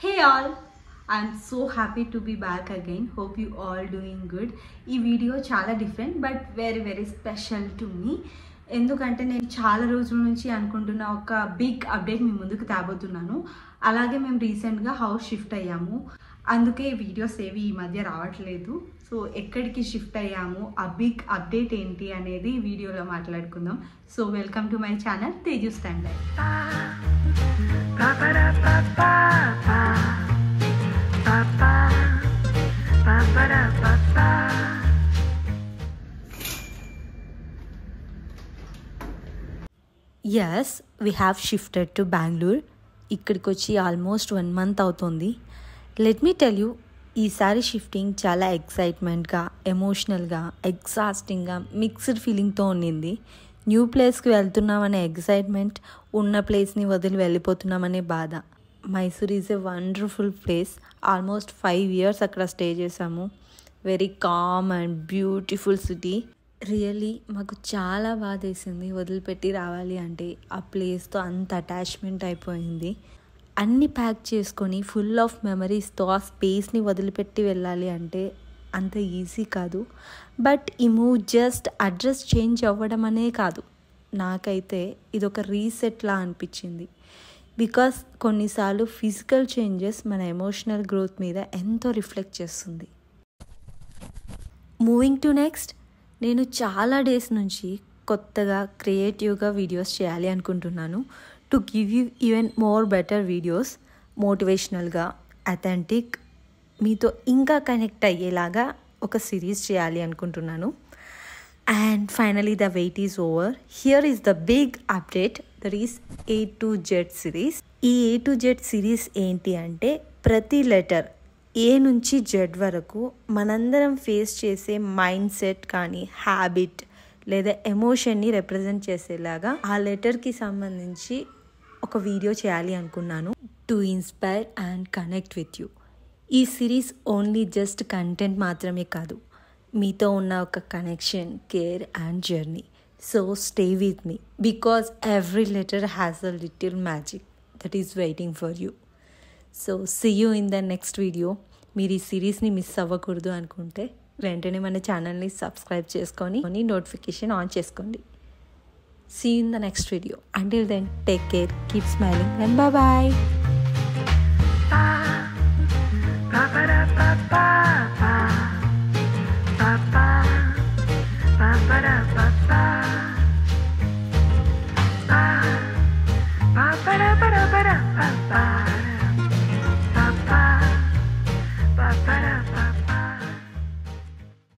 Hey all, I'm so happy to be back again. Hope you all doing good. ఈ video చాలా different but very special to me. ఎందుకంటే నేను చాలా రోజుల నుంచి అనుకుంటున్న ఒక బిగ్ అప్డేట్ మీ ముందుకు తేబోతున్నాను. అలాగే మేము రీసెంట్గా హౌస్ షిఫ్ట్ అయ్యాము. అందుకే వీడియోస్ ఏవి ఈ మధ్య రావట్లేదు. సో ఎక్కడికి షిఫ్ట్ అయ్యాము, ఆ బిగ్ అప్డేట్ ఏంటి అనేది వీడియోలో మాట్లాడుకుందాం. So welcome to my channel Teju stand life. Yes, we have shifted to Bangalore. ఇక్కడికి వచ్చి ఆల్మోస్ట్ 1 month అవుతుంది. లెట్ మీ టెల్ యూ, ఈసారి షిఫ్టింగ్ చాలా ఎక్సైట్మెంట్గా, ఎమోషనల్గా, ఎగ్జాస్టింగ్గా, మిక్స్డ్ ఫీలింగ్తో ఉండింది. న్యూ ప్లేస్కి వెళ్తున్నామనే ఎక్సైట్మెంట్, ఉన్న ప్లేస్ని వదిలి వెళ్ళిపోతున్నామనే బాధ. Mysore is a wonderful place. Almost 5 years అక్కడ స్టే చేసాము. Very calm and beautiful city. Really మాకు చాలా బాధ వేసింది వదిలిపెట్టి రావాలి అంటే. ఆ ప్లేస్తో అంత అటాచ్మెంట్ అయిపోయింది. అన్నీ ప్యాక్ చేసుకొని ఫుల్ ఆఫ్ మెమరీస్తో ఆ స్పేస్ని వదిలిపెట్టి వెళ్ళాలి అంటే అంత ఈజీ కాదు. బట్ ఈ మూవ్ జస్ట్ అడ్రస్ చేంజ్ అవ్వడం అనే కాదు, నాకైతే ఇదొక రీసెట్లా అనిపించింది. బికాస్ కొన్నిసార్లు ఫిజికల్ చేంజెస్ మన ఎమోషనల్ గ్రోత్ మీద ఎంతో రిఫ్లెక్ట్ చేస్తుంది. మూవింగ్ టు నెక్స్ట్, నేను చాలా డేస్ నుంచి కొత్తగా క్రియేటివ్గా వీడియోస్ చేయాలి అనుకుంటున్నాను. To give you even more better videos, మోటివేషనల్గా, అథెంటిక్, మీతో ఇంకా కనెక్ట్ అయ్యేలాగా ఒక సిరీస్ చేయాలి అనుకుంటున్నాను. And finally the wait is over. Here is the big update, that is A to Z series. ఈ A to Z సిరీస్ ఏంటి అంటే, ప్రతి లెటర్ ఏ నుంచి జెడ్ వరకు మనందరం ఫేస్ చేసే మైండ్ సెట్ కానీ, హ్యాబిట్ లేదా ఎమోషన్ని రిప్రజెంట్ చేసేలాగా ఆ లెటర్కి సంబంధించి ఒక వీడియో చేయాలి అనుకున్నాను. To inspire and connect with you. ఈ సిరీస్ ఓన్లీ జస్ట్ కంటెంట్ మాత్రమే కాదు, మీతో ఉన్న ఒక connection, care and journey. So stay with me because every letter has a little magic that is waiting for you. So see you in the next video. మీరు ఈ సిరీస్ని miss అవ్వకూడదు అనుకుంటే వెంటనే మన ఛానల్ని సబ్స్క్రైబ్ చేసుకొని నోటిఫికేషన్ ఆన్ చేసుకోండి. See you in the next video. Until then take care, keep smiling and bye.